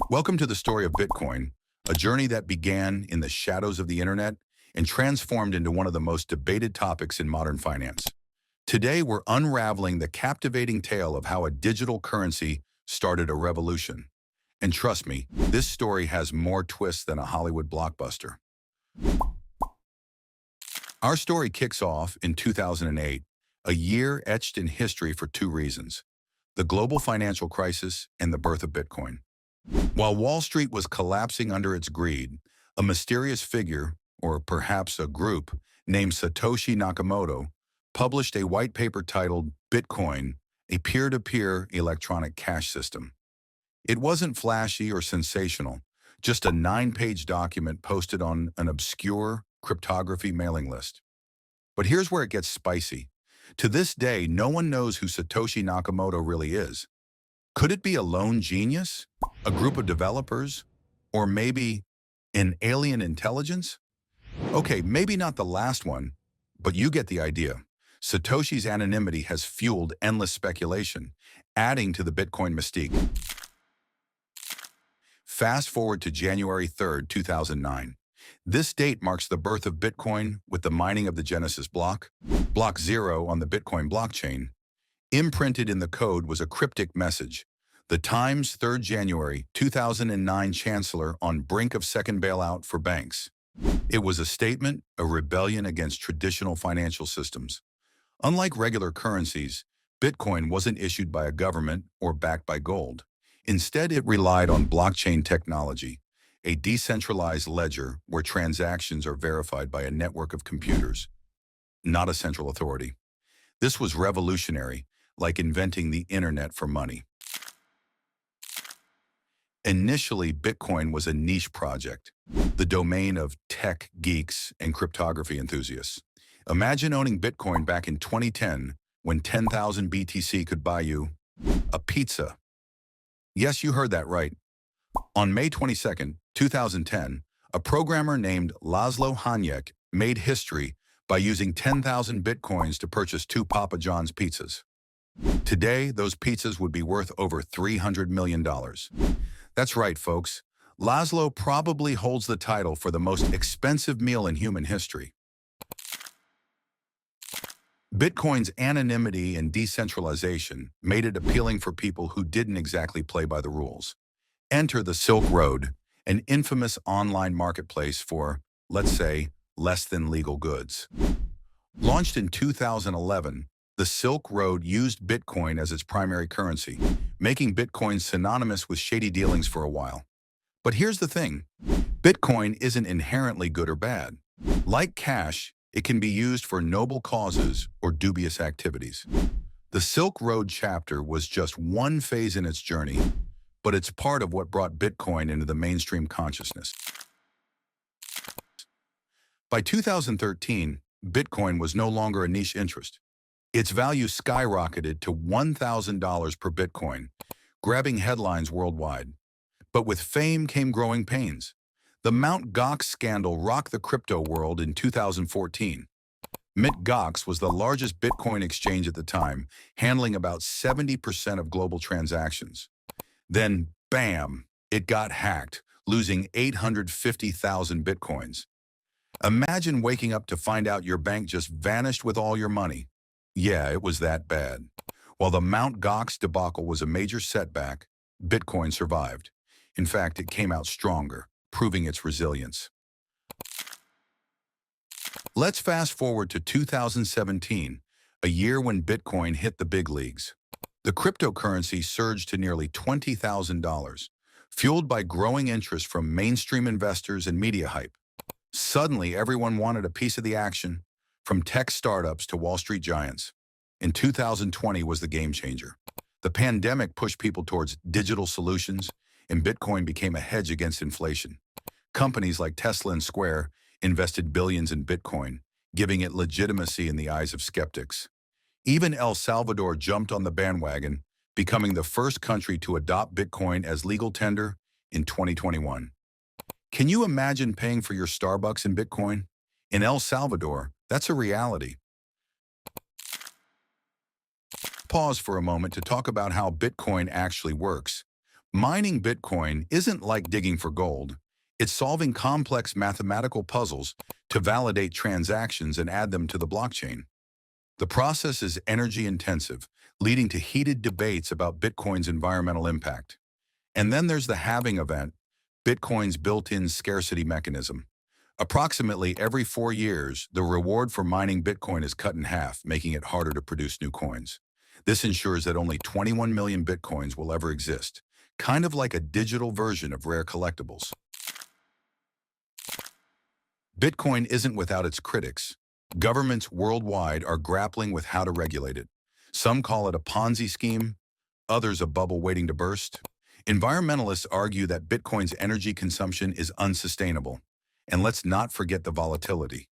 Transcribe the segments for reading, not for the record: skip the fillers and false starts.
Welcome to the story of Bitcoin, a journey that began in the shadows of the internet and transformed into one of the most debated topics in modern finance. Today, we're unraveling the captivating tale of how a digital currency started a revolution. And trust me, this story has more twists than a Hollywood blockbuster. Our story kicks off in 2008, a year etched in history for two reasons: the global financial crisis and the birth of Bitcoin. While Wall Street was collapsing under its greed, a mysterious figure, or perhaps a group, named Satoshi Nakamoto, published a white paper titled Bitcoin, a peer-to-peer electronic cash system. It wasn't flashy or sensational, just a 9-page document posted on an obscure cryptography mailing list. But here's where it gets spicy. To this day, no one knows who Satoshi Nakamoto really is. Could it be a lone genius, a group of developers, or maybe an alien intelligence? Okay, maybe not the last one, but you get the idea. Satoshi's anonymity has fueled endless speculation, adding to the Bitcoin mystique. Fast forward to January 3rd, 2009. This date marks the birth of Bitcoin with the mining of the Genesis block, block 0 on the Bitcoin blockchain. Imprinted in the code was a cryptic message: the Times 3rd January 2009 Chancellor on brink of second bailout for banks. It was a statement, a rebellion against traditional financial systems. Unlike regular currencies, Bitcoin wasn't issued by a government or backed by gold. Instead, it relied on blockchain technology, a decentralized ledger where transactions are verified by a network of computers, not a central authority. This was revolutionary, like inventing the internet for money. Initially, Bitcoin was a niche project, the domain of tech geeks and cryptography enthusiasts. Imagine owning Bitcoin back in 2010 when 10,000 BTC could buy you a pizza. Yes, you heard that right. On May 22nd, 2010, a programmer named Laszlo Hanyek made history by using 10,000 Bitcoins to purchase two Papa John's pizzas. Today, those pizzas would be worth over $300 million. That's right, folks. Laszlo probably holds the title for the most expensive meal in human history. Bitcoin's anonymity and decentralization made it appealing for people who didn't exactly play by the rules. Enter the Silk Road, an infamous online marketplace for, let's say, less than legal goods. Launched in 2011, the Silk Road used Bitcoin as its primary currency, making Bitcoin synonymous with shady dealings for a while. But here's the thing: Bitcoin isn't inherently good or bad. Like cash, it can be used for noble causes or dubious activities. The Silk Road chapter was just one phase in its journey, but it's part of what brought Bitcoin into the mainstream consciousness. By 2013, Bitcoin was no longer a niche interest. Its value skyrocketed to $1,000 per Bitcoin, grabbing headlines worldwide. But with fame came growing pains. The Mt. Gox scandal rocked the crypto world in 2014. Mt. Gox was the largest Bitcoin exchange at the time, handling about 70% of global transactions. Then, bam, it got hacked, losing 850,000 Bitcoins. Imagine waking up to find out your bank just vanished with all your money. Yeah, it was that bad. While the Mt. Gox debacle was a major setback, Bitcoin survived. In fact, it came out stronger, proving its resilience. Let's fast forward to 2017, a year when Bitcoin hit the big leagues. The cryptocurrency surged to nearly $20,000, fueled by growing interest from mainstream investors and media hype. Suddenly, everyone wanted a piece of the action, from tech startups to Wall Street giants. In 2020 was the game changer. The pandemic pushed people towards digital solutions, and Bitcoin became a hedge against inflation. Companies like Tesla and Square invested billions in Bitcoin, giving it legitimacy in the eyes of skeptics. Even El Salvador jumped on the bandwagon, becoming the first country to adopt Bitcoin as legal tender in 2021. Can you imagine paying for your Starbucks in Bitcoin? In El Salvador, that's a reality. Pause for a moment to talk about how Bitcoin actually works. Mining Bitcoin isn't like digging for gold. It's solving complex mathematical puzzles to validate transactions and add them to the blockchain. The process is energy intensive, leading to heated debates about Bitcoin's environmental impact. And then there's the halving event, Bitcoin's built-in scarcity mechanism. Approximately every 4 years, the reward for mining Bitcoin is cut in half, making it harder to produce new coins. This ensures that only 21 million Bitcoins will ever exist, kind of like a digital version of rare collectibles. Bitcoin isn't without its critics. Governments worldwide are grappling with how to regulate it. Some call it a Ponzi scheme, others a bubble waiting to burst. Environmentalists argue that Bitcoin's energy consumption is unsustainable. And let's not forget the volatility.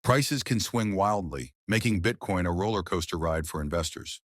Prices can swing wildly, making Bitcoin a roller coaster ride for investors.